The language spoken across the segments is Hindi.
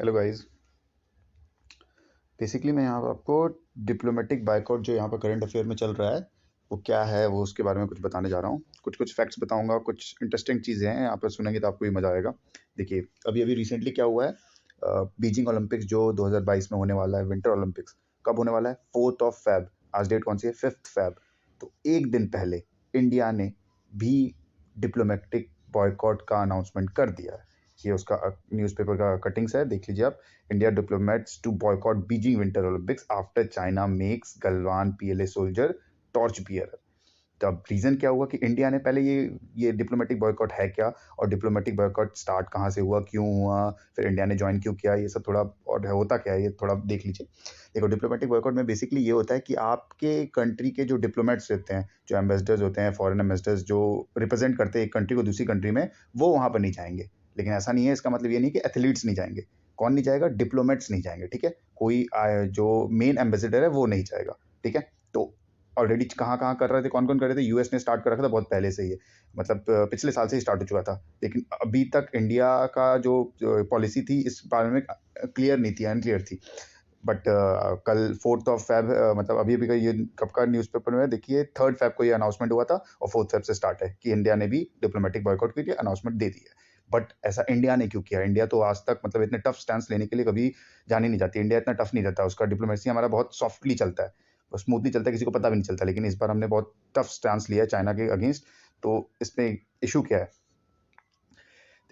Hello guys. बेसिकली मैं यहाँ पर आपको डिप्लोमेटिक बायकॉट जो यहाँ पर करंट अफेयर में चल रहा है वो क्या है, वो उसके बारे में कुछ बताने जा रहा हूँ। कुछ कुछ फैक्ट्स बताऊंगा, कुछ इंटरेस्टिंग चीज़ें हैं यहाँ पर, सुनेंगे तो आपको भी मज़ा आएगा। देखिए, अभी अभी रिसेंटली क्या हुआ है, बीजिंग ओलंपिक्स जो 2022 में होने वाला है, विंटर ओलंपिक्स कब होने वाला है? 4 Feb। आज डेट कौन सी है? 5 Feb। तो एक दिन पहले इंडिया ने भी डिप्लोमेटिक बॉयकॉट का अनाउंसमेंट कर दिया है। ये उसका न्यूज़पेपर का कटिंग्स है, देख लीजिए आप। India diplomats to boycott Beijing Winter Olympics after China makes Galwan PLA soldier torch bearer। तो अब रीजन क्या हुआ कि इंडिया ने पहले ये डिप्लोमेटिक बॉयकॉट है क्या, और डिप्लोमेटिक बॉयकॉट स्टार्ट कहाँ से हुआ, क्यों हुआ, फिर इंडिया ने ज्वाइन क्यों किया, ये सब थोड़ा और होता क्या है ये थोड़ा देख लीजिए। देखो, डिप्लोमेटिक बॉयकॉट में बेसिकली ये होता है कि आपके कंट्री के जो डिप्लोमेट्स रहते हैं, जो एम्बेसडर्स होते हैं, फॉरेन एम्बेसडर्स जो रिप्रेजेंट करते हैं एक कंट्री को दूसरी कंट्री में, वो वहाँ पर नहीं जाएंगे। लेकिन ऐसा नहीं है, इसका मतलब ये नहीं कि एथलीट्स नहीं जाएंगे। कौन नहीं जाएगा? डिप्लोमेट्स नहीं जाएंगे, ठीक है। कोई जो मेन एम्बेसडर है वो नहीं जाएगा, ठीक है। तो ऑलरेडी कहाँ कहाँ कर रहे थे, कौन कौन कर रहे थे? यूएस ने स्टार्ट कर रखा था बहुत पहले से ही, मतलब पिछले साल से ही स्टार्ट हो चुका था। लेकिन अभी तक इंडिया का जो पॉलिसी थी इस बारे में क्लियर नहीं थी, अनक्लियर थी। बट कल 4 Feb, मतलब अभी अभी का ये कब का न्यूज़पेपर में देखिए, 3 Feb को ये अनाउंसमेंट हुआ था और 4 Feb से स्टार्ट है कि इंडिया ने भी डिप्लोमेटिक बॉयकॉट के लिए अनाउंसमेंट दे दी है। बट ऐसा इंडिया ने क्यों किया? इंडिया तो आज तक मतलब इतने टफ स्टैंड लेने के लिए कभी जानी नहीं जाती। इंडिया इतना टफ नहीं रहता, उसका डिप्लोमेसी हमारा बहुत सॉफ्टली चलता है, स्मूथली चलता है, किसी को पता भी नहीं चलता। लेकिन इस बार हमने बहुत टफ स्टैंड लिया है चाइना के अगेंस्ट। तो इसमें इशू क्या है?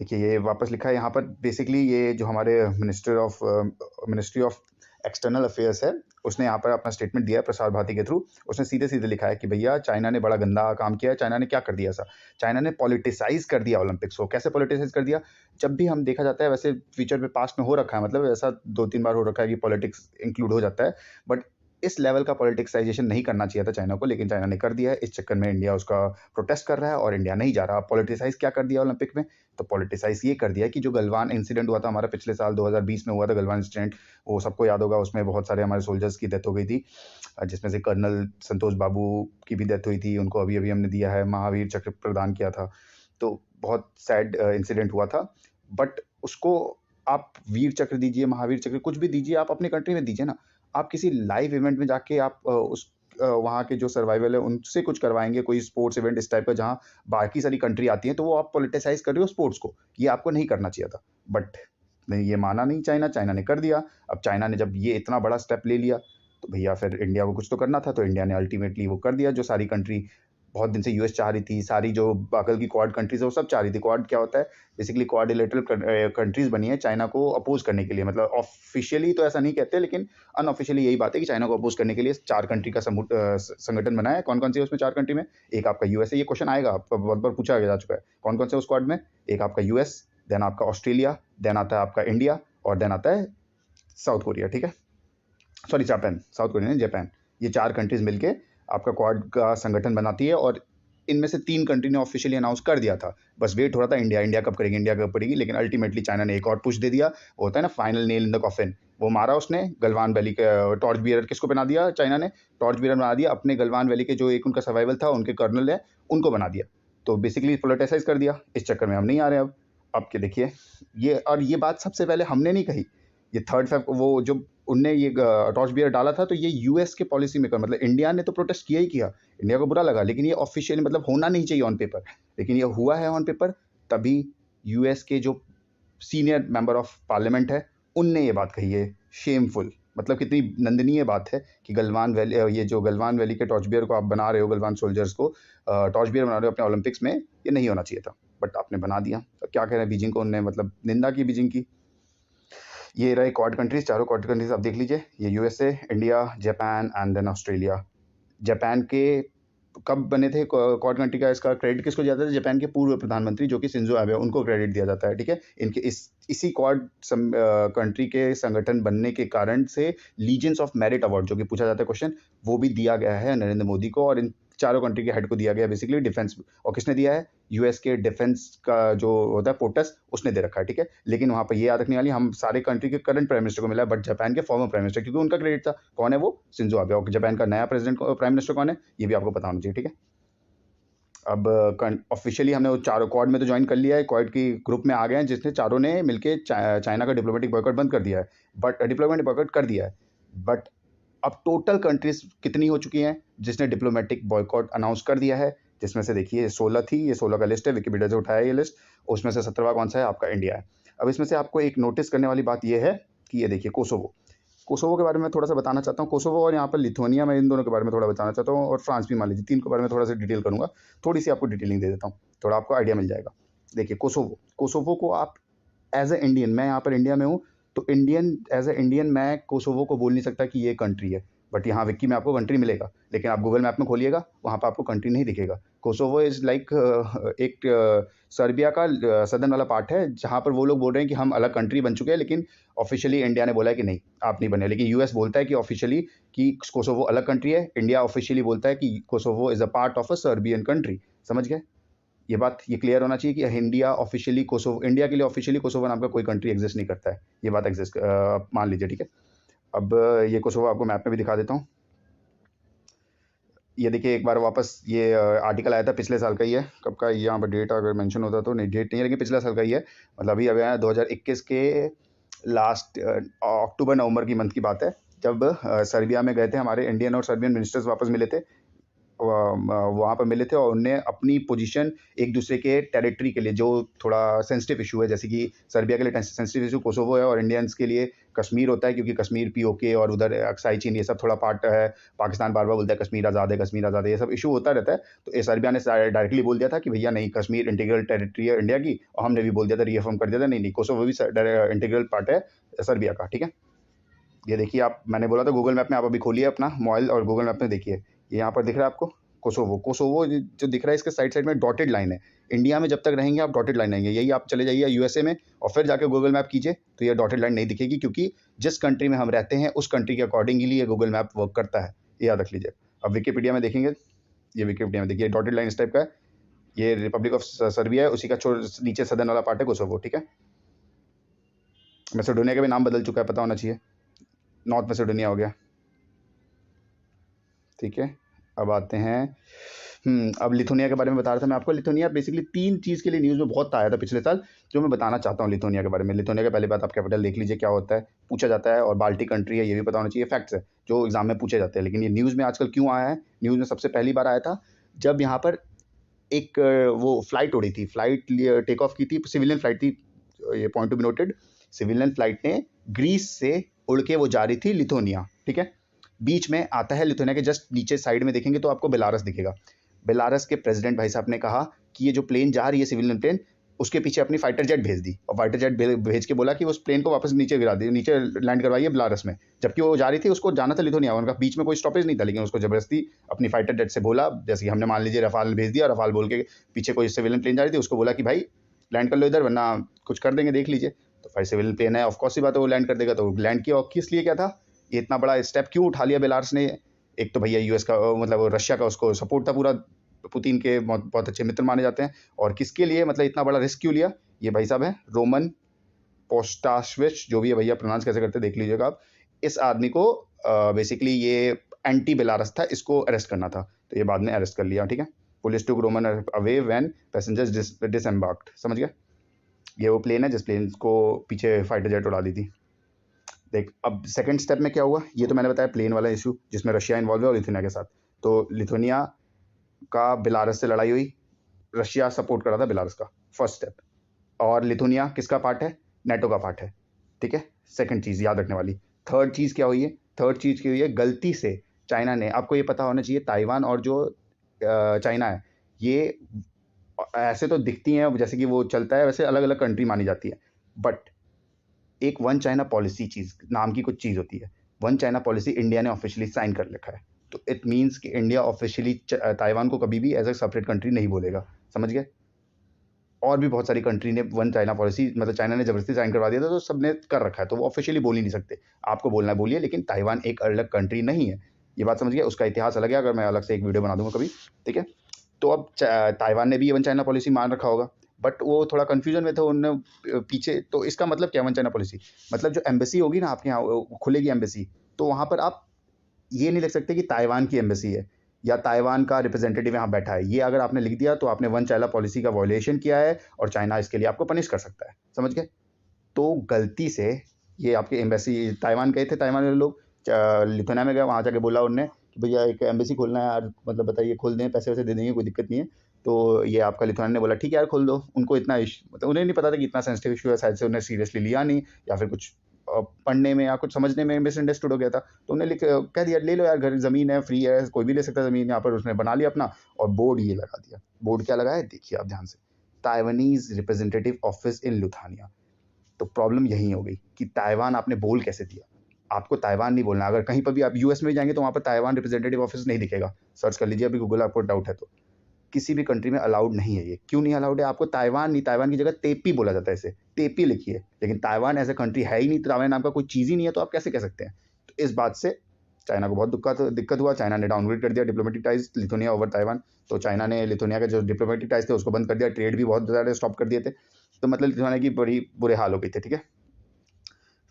देखिए, ये वापस लिखा है यहाँ पर। बेसिकली ये जो हमारे मिनिस्ट्री ऑफ एक्सटर्नल अफेयर्स है, उसने यहाँ पर अपना स्टेटमेंट दिया है प्रसार भारती के थ्रू। उसने सीधे सीधे लिखा है कि भैया चाइना ने बड़ा गंदा काम किया है। चाइना ने क्या कर दिया ऐसा? चाइना ने पॉलिटिसाइज कर दिया ओलंपिक्स को। कैसे पॉलिटिसाइज कर दिया? जब भी हम देखा जाता है, वैसे फ्यूचर में पास्ट में हो रखा है, मतलब ऐसा 2-3 बार हो रखा है कि पॉलिटिक्स इंक्लूड हो जाता है। बट इस लेवल का पॉलिटिक्साइजेशन नहीं करना चाहिए था चाइना को, लेकिन चाइना ने कर दिया है। इस चक्कर में इंडिया उसका प्रोटेस्ट कर रहा है और इंडिया नहीं जा रहा। पॉलिटिसाइज क्या कर दिया ओलंपिक में? तो पॉलिटिसाइज ये कर दिया कि जो गलवान इंसिडेंट हुआ था हमारा पिछले साल 2020 में हुआ था, गलवान इंसिडेंट, वो सबको याद होगा। उसमें बहुत सारे हमारे सोल्जर्स की डेथ हो गई थी, जिसमें से कर्नल संतोष बाबू की भी डेथ हुई थी। उनको अभी अभी हमने दिया है, महावीर चक्र प्रदान किया था। तो बहुत सैड इंसिडेंट हुआ था। बट उसको आप वीर चक्र दीजिए, महावीर चक्र, कुछ भी दीजिए, आप अपने कंट्री में दीजिए ना। आप किसी लाइव इवेंट में जाके आप वहाँ के जो सर्वाइवल है उनसे कुछ करवाएंगे, कोई स्पोर्ट्स इवेंट इस टाइप का जहाँ बाकी सारी कंट्री आती हैं, तो वो आप पॉलिटिसाइज कर रहे हो स्पोर्ट्स को। ये आपको नहीं करना चाहिए था। बट नहीं, ये माना नहीं चाइना, चाइना ने कर दिया। अब चाइना ने जब ये इतना बड़ा स्टेप ले लिया, तो भैया फिर इंडिया को कुछ तो करना था। तो इंडिया ने अल्टीमेटली वो कर दिया जो सारी कंट्री बहुत दिन से यूएस चाह रही थी, सारी जो बागल की क्वाड कंट्रीज है वो सब चाह रही थी। क्वाड क्या होता है? बेसिकली क्वाड्रिलेटरल कंट्रीज बनी है चाइना को अपोज करने के लिए। मतलब ऑफिशियली तो ऐसा नहीं कहते, लेकिन अनऑफिशियली यही बात है कि चाइना को अपोज करने के लिए 4 कंट्री का संगठन बनाया है। कौन कौन से उसमें 4 कंट्री में? एक आपका यूएस है। ये क्वेश्चन आएगा आपका, बहुत बार पूछा जा चुका है। कौन कौन से उस स्क्वाड में? एक आपका यूएस, देन आपका ऑस्ट्रेलिया, देन आता है आपका इंडिया, और देन आता है साउथ कोरिया, ठीक है। सॉरी, जापान, साउथ कोरिया नहीं, जापान। ये 4 कंट्रीज मिलके आपका क्वाड का संगठन बनाती है, और इनमें से 3 कंट्री ने ऑफिशियली अनाउंस कर दिया था। बस वेट हो रहा था इंडिया, इंडिया कब करेगी, इंडिया कब करेगी। लेकिन अल्टीमेटली चाइना ने एक और पुश दे दिया। वो होता है ना final nail in the coffin, वो मारा उसने। गलवान वैली के टॉर्च बियरर किसको बना दिया? चाइना ने टॉर्च बियरर बना दिया अपने गलवान वैली के जो एक उनका सर्वाइवल था, उनके कर्नल है, उनको बना दिया। तो बेसिकली पोलिटिसाइज कर दिया। इस चक्कर में हम नहीं आ रहे अब के देखिए ये। और ये बात सबसे पहले हमने नहीं कही। ये 3 Feb वो जो उनने ये टॉर्च बियर डाला था, तो ये यूएस के पॉलिसी मेकर, मतलब इंडिया ने तो प्रोटेस्ट किया ही किया, इंडिया को बुरा लगा। लेकिन ये ऑफिशियली मतलब होना नहीं चाहिए ऑन पेपर, लेकिन ये हुआ है ऑन पेपर। तभी यूएस के जो सीनियर मेंबर ऑफ पार्लियामेंट है, उनने ये बात कही है। शेमफुल, मतलब कितनी नंदनीय बात है कि गलवान वैली, ये जो गलवान वैली के टॉर्च बियर को आप बना रहे हो, गलवान सोल्जर्स को टॉर्च बियर बना रहे हो अपने ओलंपिक्स में, ये नहीं होना चाहिए था। बट आपने बना दिया। तो क्या कह रहे हैं बीजिंग को? उनने मतलब निंदा की बीजिंग की। ये रहे क्वाड कंट्रीज, चारों क्वाड कंट्रीज आप देख लीजिए। ये USA, India, Japan and then Australia. Japan के कब बने थे क्वाड कंट्री का? इसका क्रेडिट किसको दिया जाता है? जापान के पूर्व प्रधानमंत्री जो कि शिंजो एबे, उनको क्रेडिट दिया जाता है, ठीक है। इनके इसी क्वाड कंट्री के संगठन बनने के कारण से लीजेंस ऑफ मेरिट अवार्ड, जो कि पूछा जाता है क्वेश्चन, वो भी दिया गया है नरेंद्र मोदी को, और इन चारों कंट्री के हेड को दिया गया बेसिकली डिफेंस। और किसने दिया है? यूएस के डिफेंस का जो होता है पोटस, उसने दे रखा है, ठीक है। लेकिन वहाँ पर ये याद रखने वाली, हम सारे कंट्री के करंट प्राइम मिनिस्टर को मिला है, बट जापान के फॉर्मर प्राइम मिनिस्टर, क्योंकि उनका क्रेडिट था। कौन है वो? शिंजो एबे। और जापान का नया प्रेसिडेंट प्राइम मिनिस्टर कौन है, ये भी आपको पता होना चाहिए, ठीक है। अब ऑफिशियली हमने वो चारों क्वाड में तो ज्वाइन कर लिया है, क्वाड की ग्रुप में आ गए हैं, जिसने चारों ने मिलके चाइना का डिप्लोमेटिक बॉयकॉट बंद कर दिया है, बट डिप्लोमेटिक बॉयकॉट कर दिया है। बट अब टोटल कंट्रीज कितनी हो चुकी हैं जिसने डिप्लोमेटिक बॉयकॉट अनाउंस कर दिया है, जिसमें से देखिए 16 थी, ये 16 का लिस्ट है, विकिपीडिया से उठाया ये लिस्ट, उसमें से 17वां कौन सा है, आपका इंडिया है। अब इसमें से आपको एक नोटिस करने वाली बात ये है कि ये देखिए कोसोवो, कोसोवो के बारे में थोड़ा सा बताना चाहता हूँ। कोसोवो और यहाँ पर लिथुआनिया, मैं इन दोनों के बारे में थोड़ा बताना चाहता हूँ, और फ्रांस भी मान लीजिए, तीन के बारे में थोड़ा सा डिटेल करूँगा, थोड़ी सी आपको डिटेलिंग दे देता हूँ, थोड़ा आपको आइडिया मिल जाएगा। देखिए कोसोवो, कोसोवो को आप एज ए इंडियन, मैं यहाँ पर इंडिया में हूँ, तो इंडियन एज ए इंडियन मैं कोसोवो को बोल नहीं सकता कि ये कंट्री है, बट यहाँ विकी में आपको कंट्री मिलेगा, लेकिन आप गूगल मैप में खोलिएगा वहाँ पर आपको कंट्री नहीं दिखेगा। कोसोवो इज़ लाइक एक सर्बिया का सदर्न वाला पार्ट है, जहाँ पर वो लोग बोल रहे हैं कि हम अलग कंट्री बन चुके हैं, लेकिन ऑफिशियली इंडिया ने बोला है कि नहीं आप नहीं बने। लेकिन यूएस बोलता है कि ऑफिशियली कि कोसोवो अलग कंट्री है, इंडिया ऑफिशियली बोलता है कि Kosovo is a part of a Serbian country. समझ गए? ये बात ये क्लियर होना चाहिए कि इंडिया ऑफिशियली कोसोवो, इंडिया के लिए ऑफिशियली कोसोवो नाम का कोई कंट्री एग्जिस्ट नहीं करता है, ये बात एग्जिस्ट मान लीजिए, ठीक है। अब ये कोसोवो आपको मैप में भी दिखा देता हूँ। ये देखिए एक बार वापस, ये आर्टिकल आया था पिछले साल का ही है, कब का, यहाँ पर डेट अगर मेंशन होता तो, नहीं डेट नहीं है, लेकिन पिछले साल का ही है, मतलब अभी अभी आया 2021 के लास्ट अक्टूबर नवंबर की मंथ की बात है, जब सर्बिया में गए थे हमारे इंडियन और सर्बियन मिनिस्टर्स, वापस मिले थे वहाँ पर मिले थे, और उनने अपनी पोजीशन एक दूसरे के टेरिटरी के लिए, जो थोड़ा सेंसिटिव इशू है, जैसे कि सर्बिया के लिए सेंसिटिव इशू कोसोवो है, और इंडियंस के लिए कश्मीर होता है, क्योंकि कश्मीर पीओके और उधर अक्साई चीन ये सब थोड़ा पार्ट है, पाकिस्तान बार बार बोलता है कश्मीर आज़ाद है, कश्मीर आज़ाद है, ये सब इशू होता रहता है। तो ये सर्बिया ने डायरेक्टली बोल दिया था कि भैया नहीं, कश्मीर इंटीग्रल टेरिटरी है इंडिया की, और हमने भी बोल दिया था, रीअफर्म कर दिया था, नहीं नहीं कोसोवो भी इंटीग्रल पार्ट है सर्बिया का, ठीक है। ये देखिए आप, मैंने बोला था गूगल मैप में, आप अभी खोलिए अपना मोबाइल और गूगल मैप में देखिए, ये यहाँ पर दिख रहा है आपको कोसोवो, कोसोवो जो दिख रहा है इसके साइड साइड में डॉटेड लाइन है। इंडिया में जब तक रहेंगे आप डॉटेड लाइन आएंगे, यही आप चले जाइए यूएसए में और फिर जाके गूगल मैप कीजिए तो ये डॉटेड लाइन नहीं दिखेगी, क्योंकि जिस कंट्री में हम रहते हैं उस कंट्री के अकॉर्डिंगली ये गूगल मैप वर्क करता है, ये याद रख लीजिए। अब विकीपीडिया में देखेंगे, ये विकीपीडिया में देखिए डॉटेड लाइन इस टाइप का है, ये रिपब्लिक ऑफ सर्बिया है, उसी का नीचे सदर्न वाला पार्ट है कोसोवो, ठीक है। मैसेडोनिया का भी नाम बदल चुका है, पता होना चाहिए, नॉर्थ मैसेडोनिया हो गया, ठीक है। अब आते हैं अब लिथुनिया के बारे में बता रहा था मैं आपको। लिथुनिया बेसिकली तीन चीज़ के लिए न्यूज़ में बहुत आया था पिछले साल, जो मैं बताना चाहता हूँ लिथुनिया के बारे में। लिथुनिया का पहली बात, आप कैपिटल देख लीजिए क्या होता है, पूछा जाता है, और बाल्टिक कंट्री है ये भी पता होना चाहिए, फैक्ट्स है जो एग्जाम में पूछे जाते हैं। लेकिन ये न्यूज़ में आजकल क्यों आया है, न्यूज़ में सबसे पहली बार आया था जब यहाँ पर एक वो फ्लाइट उड़ी थी, फ्लाइट टेक ऑफ की थी, सिविलियन फ्लाइट थी, ये point to be noted, civilian flight ने ग्रीस से उड़ के वो जा रही थी लिथुनिया, ठीक है। बीच में आता है लिथुनिया के जस्ट नीचे साइड में देखेंगे तो आपको बेलारस दिखेगा। बेलारस के प्रेसिडेंट भाई साहब ने कहा कि ये जो प्लेन जा रही है सिविलियन प्लेन, उसके पीछे अपनी फाइटर जेट भेज दी, और फाइटर जेट भेज के बोला कि उस प्लेन को वापस नीचे गिरा दी, नीचे लैंड करवाइए बेलारस में, जबकि वो जा रही थी, उसको जाना था लिथुनिया, उनका बीच में कोई स्टॉपेज नहीं था, लेकिन उसको जबरदस्ती अपनी फाइटर जेट से बोला, जैसे कि हमने मान लीजिए रफाल भेज दिया, रफाल बोल के पीछे कोई सिविलियन प्लेन जा रही थी, उसको बोला कि भाई लैंड कर लो इधर, वरना कुछ कर देंगे देख लीजिए। तो फिर सिविलियन प्लेन है, ऑफकोर्स सी बात है वो लैंड कर देगा, तो लैंड किया। और किस लिए क्या था ये इतना बड़ा स्टेप क्यों उठा लिया बेलारस ने? एक तो भैया यूएस का मतलब रशिया का उसको सपोर्ट था पूरा, पुतिन के बहुत बहुत अच्छे मित्र माने जाते हैं। और किसके लिए मतलब इतना बड़ा रिस्क क्यों लिया? ये भाई साहब है रोमन पोस्टाशविच, जो भी है भैया प्रोनाउंस कैसे करते देख लीजिएगा आप। इस आदमी को बेसिकली ये एंटी बेलारस था, इसको अरेस्ट करना था, तो ये बाद में अरेस्ट कर लिया, ठीक है। Police took Roman away when passengers disembarked, समझ गया। ये वो प्लेन है जिस प्लेन को पीछे फाइटर जेट उड़ा दी थी। देख अब सेकंड स्टेप में क्या हुआ, ये तो मैंने बताया प्लेन वाला इशू जिसमें रशिया इन्वॉल्व है और लिथुनिया के साथ। तो लिथुनिया का बेलारस से लड़ाई हुई, रशिया सपोर्ट कर रहा था बेलारस का, फर्स्ट स्टेप। और लिथुनिया किसका पार्ट है? नेटो का पार्ट है, ठीक है। सेकंड चीज़ याद रखने वाली। थर्ड चीज़ क्या हुई है? थर्ड चीज़ क्या हुई है, गलती से चाइना ने, आपको ये पता होना चाहिए ताइवान और जो चाइना है, ये ऐसे तो दिखती हैं जैसे कि वो चलता है, वैसे अलग अलग कंट्री मानी जाती है, बट एक वन चाइना पॉलिसी चीज़ नाम की कुछ चीज़ होती है। वन चाइना पॉलिसी इंडिया ने ऑफिशियली साइन कर रखा है, तो इट मीन्स कि इंडिया ऑफिशियली ताइवान को कभी भी एज ए सेपरेट कंट्री नहीं बोलेगा, समझ गए। और भी बहुत सारी कंट्री ने वन चाइना पॉलिसी, मतलब चाइना ने जबरदस्ती साइन करवा दिया था, तो सबने कर रखा है, तो वो ऑफिशियली बोल ही नहीं सकते। आपको बोलना बोलिए, लेकिन ताइवान एक अलग कंट्री नहीं है, ये बात समझ गया। उसका इतिहास अलग है, अगर मैं अलग से एक वीडियो बना दूंगा कभी, ठीक है। तो अब ताइवान ने भी वन चाइना पॉलिसी मान रखा होगा, बट वो थोड़ा कन्फ्यूजन में थे उन्होंने पीछे। तो इसका मतलब क्या वन चाइना पॉलिसी? मतलब जो एम्बेसी होगी ना आपके यहाँ खुलेगी एम्बेसी, तो वहाँ पर आप ये नहीं लिख सकते कि ताइवान की एम्बेसी है, या ताइवान का रिप्रेजेंटेटिव यहाँ बैठा है, ये अगर आपने लिख दिया तो आपने वन चाइना पॉलिसी का वॉयलेशन किया है और चाइना इसके लिए आपको पनिश कर सकता है, समझ गए। तो गलती से ये आपके एम्बेसी ताइवान गए थे, ताइवान वाले लोग लिथुआनिया में गए, वहाँ जाके बोला उनने कि भैया एक एम्बेसी खोलना है यार, मतलब बताइए, खोल दें, पैसे वैसे दे देंगे, कोई दिक्कत नहीं है। तो ये आपका लिथुआनिया ने बोला ठीक है यार खोल दो। उनको इतना मतलब उन्हें नहीं पता था कि इतना सेंसिटिव इशू है, शायद से उन्हें सीरियसली लिया नहीं, या फिर कुछ पढ़ने में या कुछ समझने में मिसअंडरस्टूड हो गया था। तो उन्हें कह दिया ले लो यार, घर ज़मीन है, फ्री है, कोई भी ले सकता है ज़मीन यहाँ पर। उसने बना लिया अपना, और बोर्ड ये लगा दिया। बोर्ड क्या लगा है देखिए आप ध्यान से, Taiwanese representative office in Lithuania. तो प्रॉब्लम यही हो गई कि ताइवान आपने बोल कैसे दिया। आपको ताइवान नहीं बोलना। अगर कहीं पर भी आप यूएस में जाएंगे तो वहाँ पर ताइवान रिप्रेजेंटेटिव ऑफिस नहीं दिखेगा, सर्च कर लीजिए अभी गूगल, आपको डाउट है तो। किसी भी कंट्री में अलाउड नहीं है ये। क्यों नहीं अलाउड है? आपको ताइवान नहीं, ताइवान की जगह तेपी बोला जाता है, इसे तेपी लिखिए। लेकिन ताइवान एज ए कंट्री है ही नहीं, ताइवान नाम का कोई चीज़ ही नहीं है, तो आप कैसे कह सकते हैं? तो इस बात से चाइना को बहुत दिक्कत हुआ। चाइना ने डाउनग्रेड कर दिया diplomatic ties Lithuania over Taiwan. तो चाइना ने लिथुनिया के जो डिप्लोमेटिक टाइज थे उसको बंद कर दिया, ट्रेड भी बहुत ज़्यादा स्टॉप कर दिए थे। तो मतलब लिथुनिया की बड़ी बुरे हाल हो गई थे, ठीक है।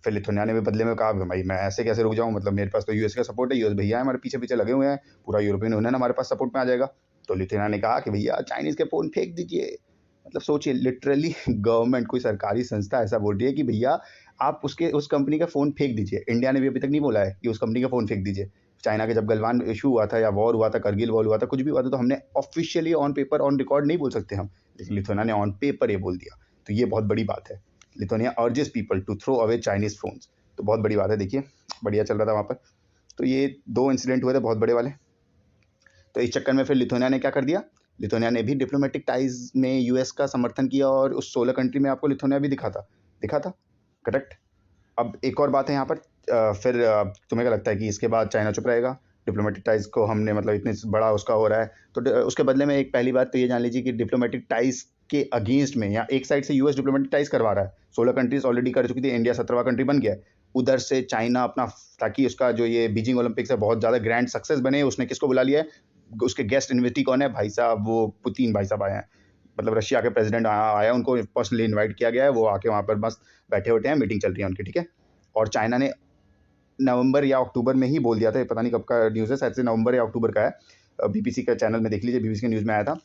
फिर लिथुनिया ने भी बदले में कहा भाई मैं ऐसे कैसे रुक जाऊँ, मतलब मेरे पास तो यूएस का सपोर्ट है, यूएस भैया है हमारे पीछे पीछे लगे हुए हैं, पूरा यूरोपियन यूनियन हमारे पास सपोर्ट में आ जाएगा। तो लिथुनिया ने कहा कि भैया चाइनीज़ के फ़ोन फेंक दीजिए। मतलब सोचिए, लिटरली गवर्नमेंट, कोई सरकारी संस्था ऐसा बोल रही है कि भैया आप उस कंपनी का फ़ोन फेंक दीजिए। इंडिया ने भी अभी तक नहीं बोला है कि उस कंपनी का फ़ोन फेंक दीजिए। चाइना के जब गलवान इशू हुआ था, या वॉर हुआ था, करगिल वॉर हुआ था, कुछ भी हुआ था, तो हमने officially on paper on record नहीं बोल सकते हम, लेकिन लिथुनिया ने ऑन पेपर ये बोल दिया। तो ये बहुत बड़ी बात है। Lithuania urges people to throw away Chinese phones. तो बहुत बड़ी बात है, देखिए बढ़िया चल रहा था वहाँ पर। तो ये 2 इंसिडेंट हुए थे बहुत बड़े वाले। तो इस चक्कर में फिर लिथुनिया ने क्या कर दिया, लिथुनिया ने भी डिप्लोमेटिक टाइज में यूएस का समर्थन किया, और उस 16 कंट्री में आपको लिथुनिया भी दिखा था, करेक्ट। अब एक और बात है यहाँ पर, फिर तुम्हें क्या लगता है कि इसके बाद चाइना चुप रहेगा? डिप्लोमेटिक टाइज को हमने, मतलब इतने बड़ा उसका हो रहा है, तो उसके बदले में एक पहली बात तो ये जान लीजिए कि डिप्लोमेटिक टाइज के अगेंस्ट में, या एक साइड से यूएस डिप्लोमेटिक टाइज करवा रहा है, 16 कंट्रीज ऑलरेडी कर चुकी थी, इंडिया 17वां कंट्री बन गया है। उधर से चाइना अपना, ताकि उसका जो ये बीजिंग ओलंपिक्स है बहुत ज़्यादा ग्रैंड सक्सेस बने, उसने किसको बुला लिया है? उसके गेस्ट इन्विटी कौन है भाई साहब? वो पुतिन भाई साहब आए हैं, मतलब रशिया के प्रेसिडेंट आया, उनको पर्सनली इन्वाइट किया गया है, वो आके वहाँ पर मस्त बैठे होते हैं, मीटिंग चल रही है उनकी, ठीक है। और चाइना ने नवंबर या अक्टूबर में ही बोल दिया था, पता नहीं कब का न्यूज़ है, शायद से नवंबर या अक्टूबर का है, बीबीसी का चैनल में देख लीजिए, बीबीसी के न्यूज़ में आया था।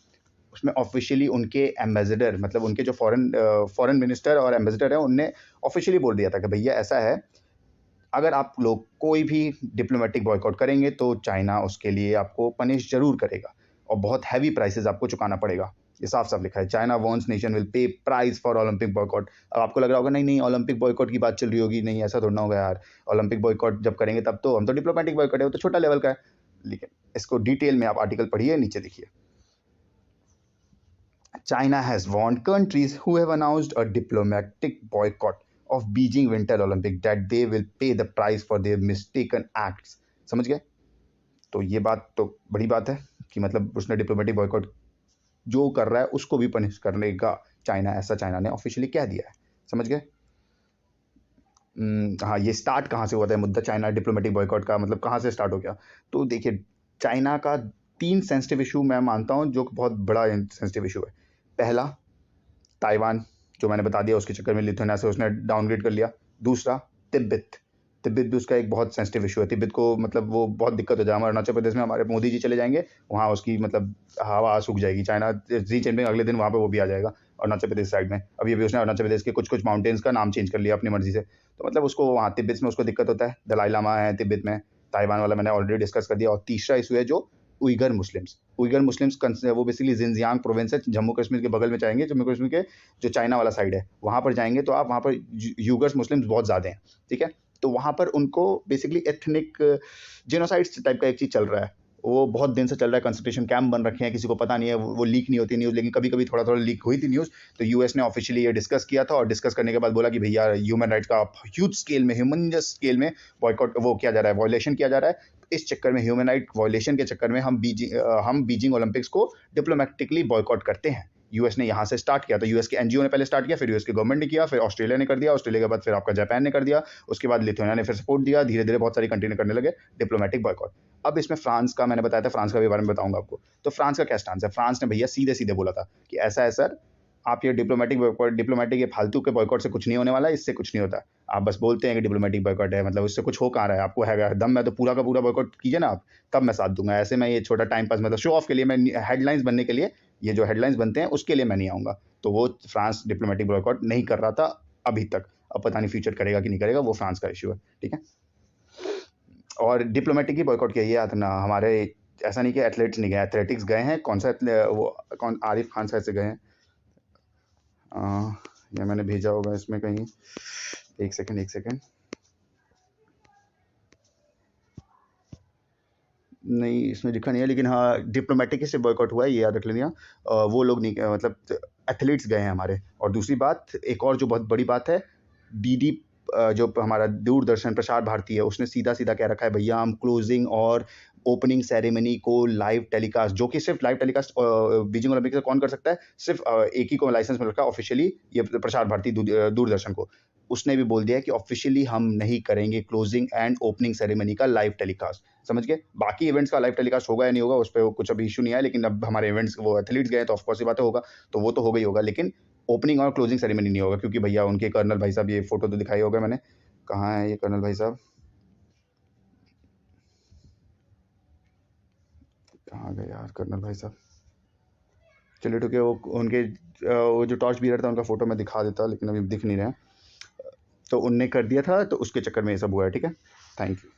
उसमें ऑफिशियली उनके एम्बेसडर, मतलब उनके जो फॉरेन मिनिस्टर और एम्बेसडर है, उनने ऑफिशियली बोल दिया था कि भैया ऐसा है, अगर आप लोग कोई भी डिप्लोमेटिक बॉयकॉट करेंगे तो चाइना उसके लिए आपको पनिश जरूर करेगा, और बहुत हैवी प्राइसेस आपको चुकाना पड़ेगा। ये साफ साफ लिखा है, China wants nation will pay price for Olympic boycott. अब आपको लग रहा होगा नहीं नहीं ओलंपिक बॉयकॉट की बात चल रही होगी, नहीं ऐसा थोड़ा ना होगा यार, ओलंपिक बॉयकॉट जब करेंगे तब तो, हम तो डिप्लोमेटिक बॉयकॉट है, वो तो छोटा लेवल का है। लेकिन इसको डिटेल में आप आर्टिकल पढ़िए, नीचे देखिए, China has warned countries who have announced a diplomatic boycott of Beijing Winter Olympic that they will pay the price for their mistaken acts। समझ गए? तो ये बात तो बड़ी बात है कि मतलब उसने डिप्लोमेटिक बॉयकॉट जो कर रहा है उसको भी पनिश करने का चाइना, ऐसा चाइना ने ऑफिशियली कह दिया है, समझ गए। हाँ, ये स्टार्ट कहाँ से हुआ था मुद्दा चाइना डिप्लोमेटिक बॉयकॉट का, मतलब कहाँ से स्टार्ट हो गया? तो देखिए, चाइना का 3 सेंसिटिव इशू मैं मानता हूँ जो बहुत बड़ा सेंसिटिव इशू है। पहला, ताइवान, जो मैंने बता दिया, उसके चक्कर में लिथुआनिया से उसने डाउनग्रेड कर लिया। दूसरा, तिब्बत भी उसका एक बहुत सेंसिटिव इशू है। तिब्बत को मतलब वो बहुत दिक्कत हो जाए, हमारे अरुणाचल प्रदेश में हमारे मोदी जी चले जाएंगे, वहाँ उसकी मतलब हवा सूख जाएगी। चाइना जी जिनपिंग अगले दिन वहाँ पे वो भी आ जाएगा अरुणाचल प्रदेश साइड में। अभी उसने अरुणाचल प्रदेश के कुछ माउंटेन्स का नाम चेंज कर लिया अपनी मर्जी से, तो मतलब उसको वहाँ तिब्बत में उसको दिक्कत होता है। दलाई लामा है तिब्बत में, ताइवान वाला मैंने ऑलरेडी डिस्कस कर दिया। और तीसरा इशू है जो उइगर मुस्लिम्स, वो बेसिकली जिनजियांग प्रोविंस है, जम्मू कश्मीर के बगल में जाएंगे, जम्मू कश्मीर के जो चाइना वाला साइड है वहाँ पर जाएंगे तो आप वहाँ पर यूगर्स मुस्लिम्स बहुत ज़्यादा हैं, ठीक है। तो वहाँ पर उनको बेसिकली एथनिक जेनोसाइड टाइप का एक चीज़ चल रहा है, वो बहुत दिन से चल रहा है। कंसंट्रेशन कैंप बन रखे हैं, किसी को पता नहीं है, वो लीक नहीं होती न्यूज़, लेकिन कभी कभी थोड़ा थोड़ा लीक हुई थी न्यूज़। तो यूएस ने ऑफिशियली ये डिस्कस किया था, और डिस्कस करने के बाद बोला कि भैया ह्यूमन राइट्स का ह्यूज स्केल में, ह्यूमनस स्केल में बॉयकॉट वो किया जा रहा है, वॉयलेशन किया जा रहा है। इस चक्कर में, ह्यूमन राइट वॉयलेशन के चक्कर में हम बीजिंग ओलंपिक्स को डिप्लोमेटिकली बॉयकॉट करते हैं। यूएस ने यहाँ से स्टार्ट किया, तो यूएस के एनजीओ ने पहले स्टार्ट किया, फिर यूएस के गवर्नमेंट ने किया, फिर ऑस्ट्रेलिया ने कर दिया, ऑस्ट्रेलिया के बाद फिर आपका जापान ने कर दिया, उसके बाद लिथुआनिया ने फिर सपोर्ट दिया, धीरे धीरे बहुत सारी कंट्री ने करने लगे डिप्लोमेटिक बॉयकॉट। अब इसमें फ्रांस का मैंने बताया था, फ्रांस का भी बारे में बताऊंगा आपको। तो फ्रांस का क्या स्टांस है? फ्रांस ने भैया सीधे सीधे बोला था कि ऐसा है सर, आप ये डिप्लोमेटिक ये फालतू के बॉयकॉट से कुछ नहीं होने वाला है, इससे कुछ नहीं होता। आप बस बोलते हैं कि डिप्लोमेटिक बॉयकॉट है, मतलब उससे कुछ हो कहाँ रहा है? आपको है दम है तो पूरा का पूरा बॉयकॉट कीजिए ना आप, तब मैं साथ दूंगा। ऐसे मैं ये छोटा टाइम पास, मतलब शो ऑफ के लिए, मैं हेडलाइंस बनने के लिए, ये जो हेडलाइंस बनते हैं उसके लिए मैं नहीं आऊँगा। तो वो फ्रांस डिप्लोमेटिक बॉयकॉट नहीं कर रहा था अभी तक। अब पता नहीं फ्यूचर करेगा कि नहीं करेगा, वो फ्रांस का इश्यू है, ठीक है? और डिप्लोमेटिक ही बॉयकॉट किया, ये याद रखना। हमारे ऐसा नहीं कि एथलेट्स नहीं गए, एथलेटिक्स गए हैं। कौन सा वो कौन, आरिफ खान साहब से गए हैं। या मैंने भेजा होगा इसमें कहीं, एक सेकंड। नहीं, इसमें लिखा नहीं है, लेकिन हाँ डिप्लोमेटिक से बॉयकॉट हुआ है, ये याद रख लेना। वो लोग नहीं, मतलब एथलीट्स गए हैं हमारे। और दूसरी बात, एक और जो बहुत बड़ी बात है, डीडी जो हमारा दूरदर्शन प्रसार भारती है, उसने सीधा सीधा कह रखा है, भैया हम क्लोजिंग और ओपनिंग सेरेमनी को लाइव टेलीकास्ट, जो कि सिर्फ लाइव टेलीकास्ट बीजिंग ओलंपिक से कौन कर सकता है, सिर्फ एक ही को लाइसेंस मिल रखा है ऑफिशियली, ये प्रसार भारती दूरदर्शन को। उसने भी बोल दिया है कि ऑफिशियली हम नहीं करेंगे क्लोजिंग एंड ओपनिंग सेरेमनी का लाइव टेलीकास्ट, समझ गए? बाकी इवेंट्स का लाइव टेलीकास्ट होगा या नहीं होगा, उस पर कुछ अभी इशू नहीं है, लेकिन अब हमारे इवेंट्स वो एथलीट्स गए तो ऑफकोर्स ये बात होगा, तो वो तो हो गई होगा, लेकिन ओपनिंग और क्लोजिंग सेरेमनी नहीं होगा, क्योंकि भैया उनके कर्नल भाई साहब, ये फोटो तो दिखाई होगा मैंने, कहाँ है ये कर्नल भाई साहब, कहाँ गए यार कर्नल भाई साहब? चलिए ठीक है, वो उनके वो जो टॉर्च बीरर था उनका फोटो मैं दिखा देता, लेकिन अभी दिख नहीं रहे हैं। तो उनने कर दिया था, तो उसके चक्कर में ये सब हुआ है, ठीक है? Thank you.